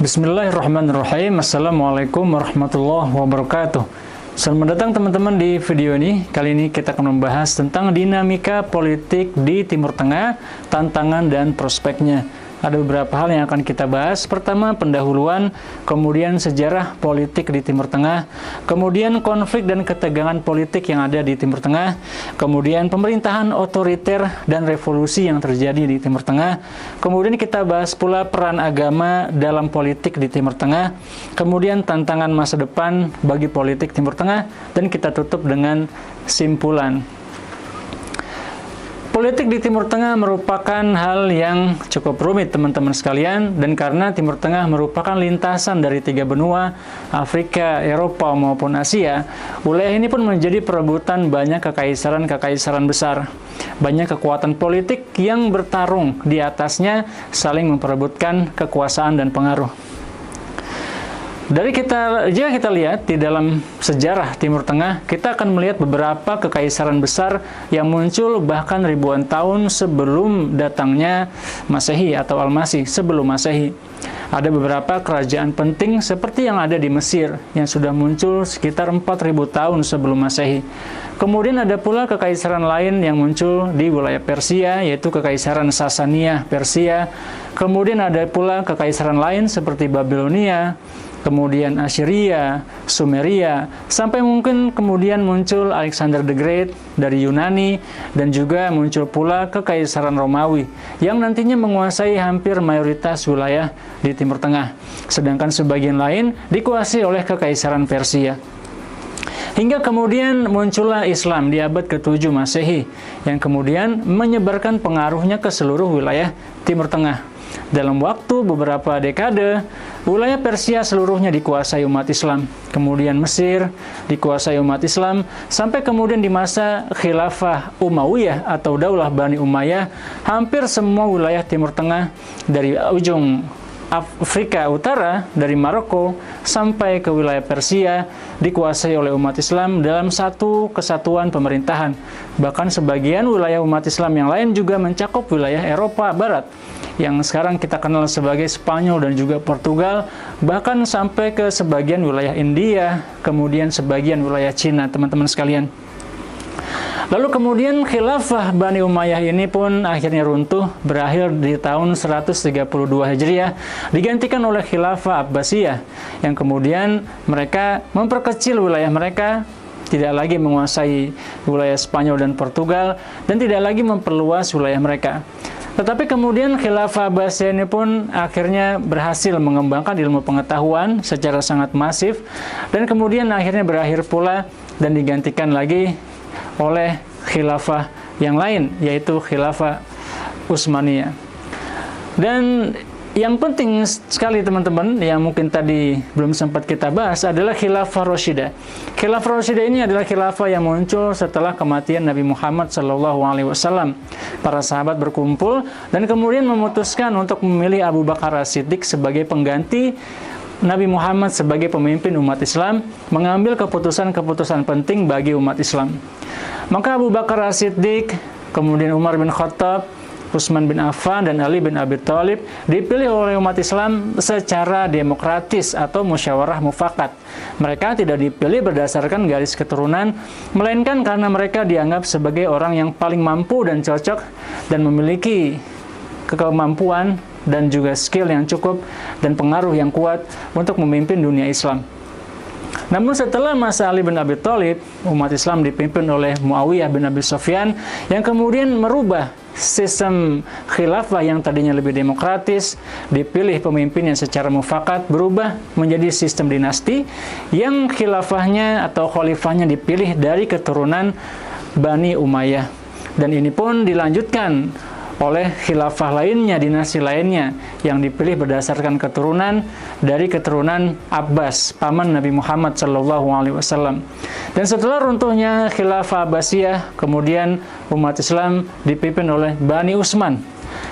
Bismillahirrahmanirrahim. Assalamualaikum warahmatullahi wabarakatuh. Selamat datang teman-teman di video ini. Kali ini kita akan membahas tentang dinamika politik di Timur Tengah, tantangan dan prospeknya. Ada beberapa hal yang akan kita bahas. Pertama, pendahuluan, kemudian sejarah politik di Timur Tengah, kemudian konflik dan ketegangan politik yang ada di Timur Tengah, kemudian pemerintahan otoriter dan revolusi yang terjadi di Timur Tengah, kemudian kita bahas pula peran agama dalam politik di Timur Tengah, kemudian tantangan masa depan bagi politik Timur Tengah, dan kita tutup dengan simpulan. Politik di Timur Tengah merupakan hal yang cukup rumit teman-teman sekalian, dan karena Timur Tengah merupakan lintasan dari tiga benua, Afrika, Eropa maupun Asia, wilayah ini pun menjadi perebutan banyak kekaisaran-kekaisaran besar. Banyak kekuatan politik yang bertarung di atasnya, saling memperebutkan kekuasaan dan pengaruh. Jika kita lihat di dalam sejarah Timur Tengah, kita akan melihat beberapa kekaisaran besar yang muncul bahkan ribuan tahun sebelum datangnya Masehi atau Al-Masih, sebelum Masehi. Ada beberapa kerajaan penting seperti yang ada di Mesir yang sudah muncul sekitar 4.000 tahun sebelum Masehi. Kemudian ada pula kekaisaran lain yang muncul di wilayah Persia, yaitu Kekaisaran Sasania Persia. Kemudian ada pula kekaisaran lain seperti Babilonia, kemudian Assyria, Sumeria, sampai mungkin kemudian muncul Alexander the Great dari Yunani, dan juga muncul pula Kekaisaran Romawi yang nantinya menguasai hampir mayoritas wilayah di Timur Tengah, sedangkan sebagian lain dikuasai oleh Kekaisaran Persia. Hingga kemudian muncullah Islam di abad ke-7 Masehi yang kemudian menyebarkan pengaruhnya ke seluruh wilayah Timur Tengah. Dalam waktu beberapa dekade, wilayah Persia seluruhnya dikuasai umat Islam. Kemudian Mesir dikuasai umat Islam, sampai kemudian di masa Khilafah Umayyah atau Daulah Bani Umayyah, hampir semua wilayah Timur Tengah dari ujung Afrika Utara, dari Maroko sampai ke wilayah Persia dikuasai oleh umat Islam dalam satu kesatuan pemerintahan. Bahkan sebagian wilayah umat Islam yang lain juga mencakup wilayah Eropa Barat yang sekarang kita kenal sebagai Spanyol dan juga Portugal, bahkan sampai ke sebagian wilayah India, kemudian sebagian wilayah Cina, teman-teman sekalian. Lalu kemudian Khilafah Bani Umayyah ini pun akhirnya runtuh, berakhir di tahun 132 Hijriah, digantikan oleh Khilafah Abbasiyah, yang kemudian mereka memperkecil wilayah mereka, tidak lagi menguasai wilayah Spanyol dan Portugal, dan tidak lagi memperluas wilayah mereka. Tetapi kemudian Khilafah Abbasiyah ini pun akhirnya berhasil mengembangkan ilmu pengetahuan secara sangat masif, dan kemudian akhirnya berakhir pula dan digantikan lagi oleh khilafah yang lain, yaitu Khilafah Utsmaniyah. Dan yang penting sekali teman-teman, yang mungkin tadi belum sempat kita bahas, adalah Khilafah Rasyidah. Khilafah Rasyidah ini adalah khilafah yang muncul setelah kematian Nabi Muhammad SAW. Para sahabat berkumpul dan kemudian memutuskan untuk memilih Abu Bakar As-Siddiq sebagai pengganti Nabi Muhammad sebagai pemimpin umat Islam, mengambil keputusan-keputusan penting bagi umat Islam. Maka Abu Bakar As-Siddiq, kemudian Umar bin Khattab, Utsman bin Affan, dan Ali bin Abi Thalib dipilih oleh umat Islam secara demokratis atau musyawarah mufakat. Mereka tidak dipilih berdasarkan garis keturunan, melainkan karena mereka dianggap sebagai orang yang paling mampu dan cocok dan memiliki kemampuan dan juga skill yang cukup dan pengaruh yang kuat untuk memimpin dunia Islam. Namun setelah masa Ali bin Abi Thalib, umat Islam dipimpin oleh Muawiyah bin Abi Sufyan yang kemudian merubah sistem khilafah yang tadinya lebih demokratis, dipilih pemimpin yang secara mufakat, berubah menjadi sistem dinasti yang khilafahnya atau khalifahnya dipilih dari keturunan Bani Umayyah. Dan ini pun dilanjutkan oleh khilafah lainnya, dinasti lainnya yang dipilih berdasarkan keturunan dari keturunan Abbas, paman Nabi Muhammad SAW. Dan setelah runtuhnya Khilafah Abbasiyah, kemudian umat Islam dipimpin oleh Bani Utsman,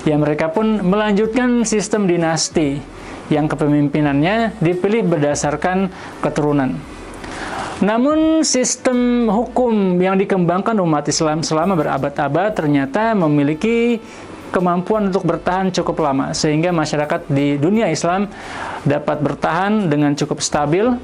yang mereka pun melanjutkan sistem dinasti yang kepemimpinannya dipilih berdasarkan keturunan. Namun sistem hukum yang dikembangkan umat Islam selama berabad-abad ternyata memiliki kemampuan untuk bertahan cukup lama, sehingga masyarakat di dunia Islam dapat bertahan dengan cukup stabil,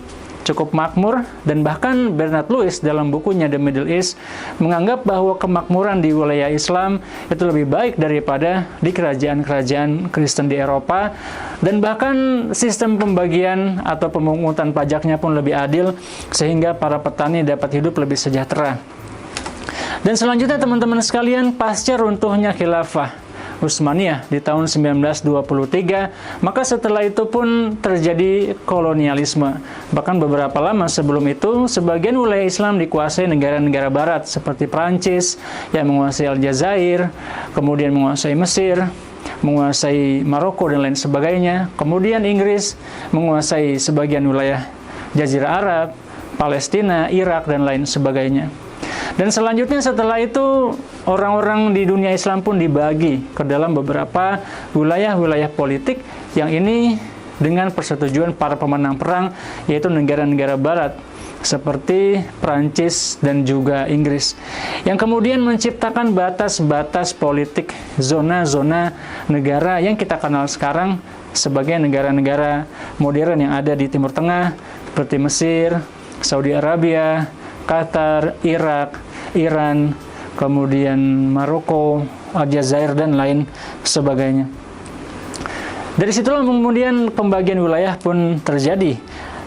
cukup makmur, dan bahkan Bernard Lewis dalam bukunya The Middle East menganggap bahwa kemakmuran di wilayah Islam itu lebih baik daripada di kerajaan-kerajaan Kristen di Eropa, dan bahkan sistem pembagian atau pemungutan pajaknya pun lebih adil, sehingga para petani dapat hidup lebih sejahtera. Dan selanjutnya teman-teman sekalian, pasca runtuhnya khilafah Utsmaniyah di tahun 1923, maka setelah itu pun terjadi kolonialisme. Bahkan beberapa lama sebelum itu, sebagian wilayah Islam dikuasai negara-negara barat seperti Prancis yang menguasai Aljazair, kemudian menguasai Mesir, menguasai Maroko dan lain sebagainya. Kemudian Inggris menguasai sebagian wilayah Jazirah Arab, Palestina, Irak dan lain sebagainya. Dan selanjutnya setelah itu, orang-orang di dunia Islam pun dibagi ke dalam beberapa wilayah-wilayah politik yang ini dengan persetujuan para pemenang perang, yaitu negara-negara barat seperti Prancis dan juga Inggris, yang kemudian menciptakan batas-batas politik, zona-zona negara yang kita kenal sekarang sebagai negara-negara modern yang ada di Timur Tengah, seperti Mesir, Saudi Arabia, Qatar, Irak, Iran, kemudian Maroko, Aljazair, dan lain sebagainya. Dari situlah kemudian pembagian wilayah pun terjadi.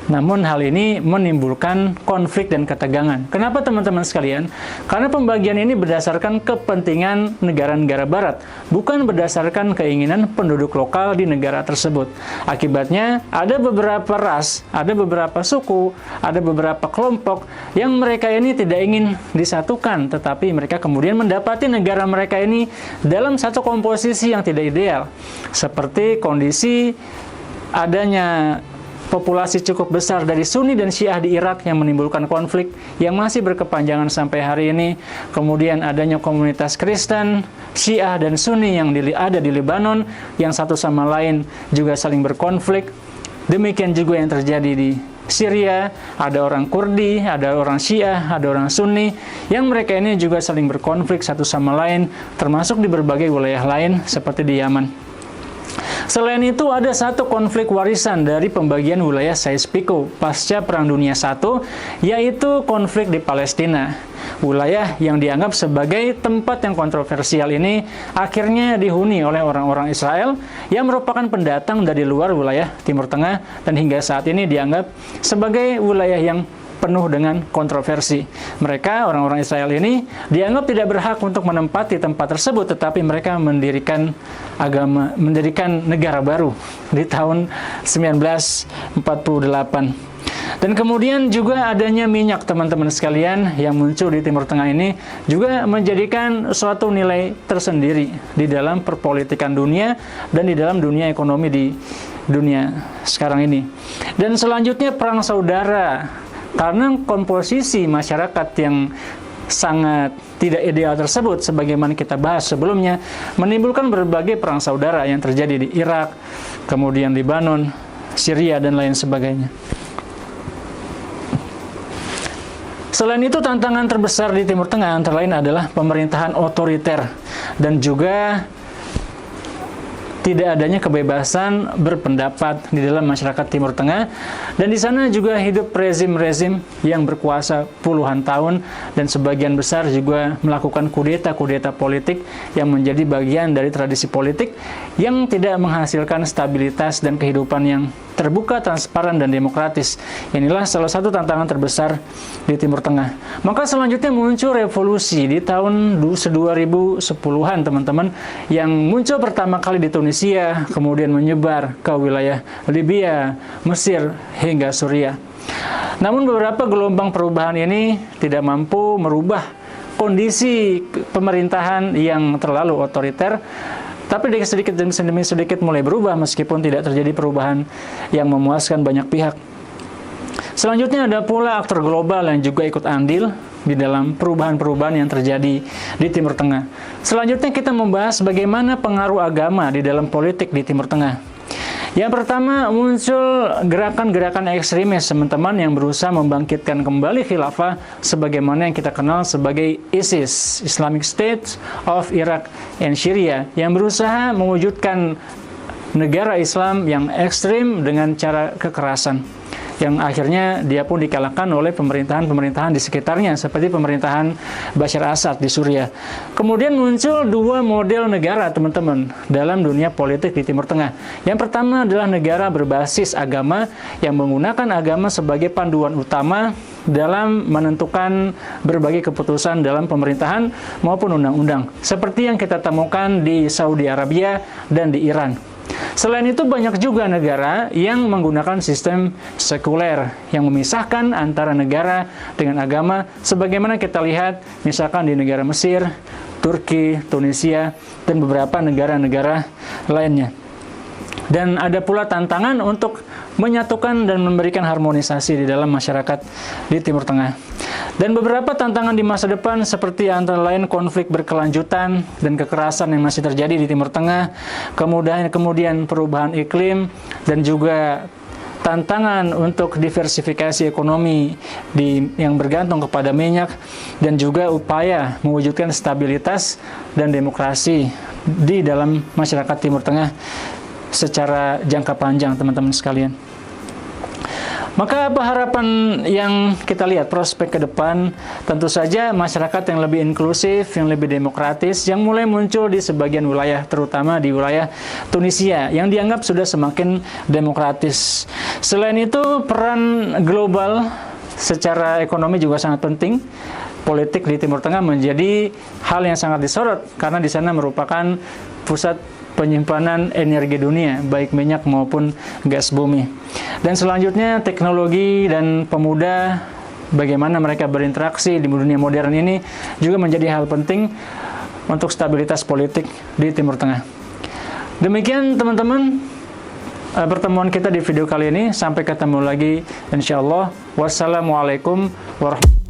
Namun hal ini menimbulkan konflik dan ketegangan. Kenapa teman-teman sekalian? Karena pembagian ini berdasarkan kepentingan negara-negara barat, bukan berdasarkan keinginan penduduk lokal di negara tersebut. Akibatnya ada beberapa ras, ada beberapa suku, ada beberapa kelompok yang mereka ini tidak ingin disatukan, tetapi mereka kemudian mendapati negara mereka ini dalam satu komposisi yang tidak ideal. Seperti kondisi adanya populasi cukup besar dari Sunni dan Syiah di Irak yang menimbulkan konflik yang masih berkepanjangan sampai hari ini. Kemudian adanya komunitas Kristen, Syiah dan Sunni yang ada di Lebanon yang satu sama lain juga saling berkonflik. Demikian juga yang terjadi di Syria, ada orang Kurdi, ada orang Syiah, ada orang Sunni yang mereka ini juga saling berkonflik satu sama lain, termasuk di berbagai wilayah lain seperti di Yaman. Selain itu, ada satu konflik warisan dari pembagian wilayah Sykes-Picot pasca Perang Dunia I, yaitu konflik di Palestina. Wilayah yang dianggap sebagai tempat yang kontroversial ini akhirnya dihuni oleh orang-orang Israel yang merupakan pendatang dari luar wilayah Timur Tengah dan hingga saat ini dianggap sebagai wilayah yang penuh dengan kontroversi. Mereka, orang-orang Israel ini, dianggap tidak berhak untuk menempati tempat tersebut, tetapi mereka mendirikan negara baru di tahun 1948. Dan kemudian juga adanya minyak, teman-teman sekalian, yang muncul di Timur Tengah ini juga menjadikan suatu nilai tersendiri di dalam perpolitikan dunia dan di dalam dunia ekonomi di dunia sekarang ini. Dan selanjutnya perang saudara. Karena komposisi masyarakat yang sangat tidak ideal tersebut, sebagaimana kita bahas sebelumnya, menimbulkan berbagai perang saudara yang terjadi di Irak, kemudian Lebanon, Syria, dan lain sebagainya. Selain itu, tantangan terbesar di Timur Tengah antara lain adalah pemerintahan otoriter dan juga tidak adanya kebebasan berpendapat di dalam masyarakat Timur Tengah, dan di sana juga hidup rezim-rezim yang berkuasa puluhan tahun dan sebagian besar juga melakukan kudeta-kudeta politik yang menjadi bagian dari tradisi politik yang tidak menghasilkan stabilitas dan kehidupan yang terbuka, transparan, dan demokratis. Inilah salah satu tantangan terbesar di Timur Tengah. Maka selanjutnya muncul revolusi di tahun 2010-an, teman-teman, yang muncul pertama kali di Tunisia, kemudian menyebar ke wilayah Libya, Mesir, hingga Suriah. Namun beberapa gelombang perubahan ini tidak mampu merubah kondisi pemerintahan yang terlalu otoriter, tapi sedikit demi sedikit mulai berubah meskipun tidak terjadi perubahan yang memuaskan banyak pihak. Selanjutnya ada pula aktor global yang juga ikut andil di dalam perubahan-perubahan yang terjadi di Timur Tengah. Selanjutnya kita membahas bagaimana pengaruh agama di dalam politik di Timur Tengah. Yang pertama, muncul gerakan-gerakan ekstremis teman-teman yang berusaha membangkitkan kembali khilafah sebagaimana yang kita kenal sebagai ISIS, Islamic State of Iraq and Syria, yang berusaha mewujudkan negara Islam yang ekstrim dengan cara kekerasan, yang akhirnya dia pun dikalahkan oleh pemerintahan-pemerintahan di sekitarnya, seperti pemerintahan Bashar Assad di Suriah. Kemudian muncul dua model negara, teman-teman, dalam dunia politik di Timur Tengah. Yang pertama adalah negara berbasis agama yang menggunakan agama sebagai panduan utama dalam menentukan berbagai keputusan dalam pemerintahan maupun undang-undang, seperti yang kita temukan di Saudi Arabia dan di Iran. Selain itu, banyak juga negara yang menggunakan sistem sekuler yang memisahkan antara negara dengan agama, sebagaimana kita lihat misalkan di negara Mesir, Turki, Tunisia, dan beberapa negara-negara lainnya. Dan ada pula tantangan untuk menyatukan dan memberikan harmonisasi di dalam masyarakat di Timur Tengah. Dan beberapa tantangan di masa depan seperti antara lain konflik berkelanjutan dan kekerasan yang masih terjadi di Timur Tengah, kemudian perubahan iklim, dan juga tantangan untuk diversifikasi ekonomi yang bergantung kepada minyak, dan juga upaya mewujudkan stabilitas dan demokrasi di dalam masyarakat Timur Tengah secara jangka panjang, teman-teman sekalian. Maka apa harapan yang kita lihat prospek ke depan? Tentu saja masyarakat yang lebih inklusif, yang lebih demokratis, yang mulai muncul di sebagian wilayah, terutama di wilayah Tunisia, yang dianggap sudah semakin demokratis. Selain itu, peran global secara ekonomi juga sangat penting. Politik di Timur Tengah menjadi hal yang sangat disorot, karena di sana merupakan pusat penyimpanan energi dunia, baik minyak maupun gas bumi. Dan selanjutnya, teknologi dan pemuda, bagaimana mereka berinteraksi di dunia modern ini juga menjadi hal penting untuk stabilitas politik di Timur Tengah. Demikian teman-teman pertemuan kita di video kali ini. Sampai ketemu lagi insyaallah. Wassalamualaikum warahmatullahi wabarakatuh.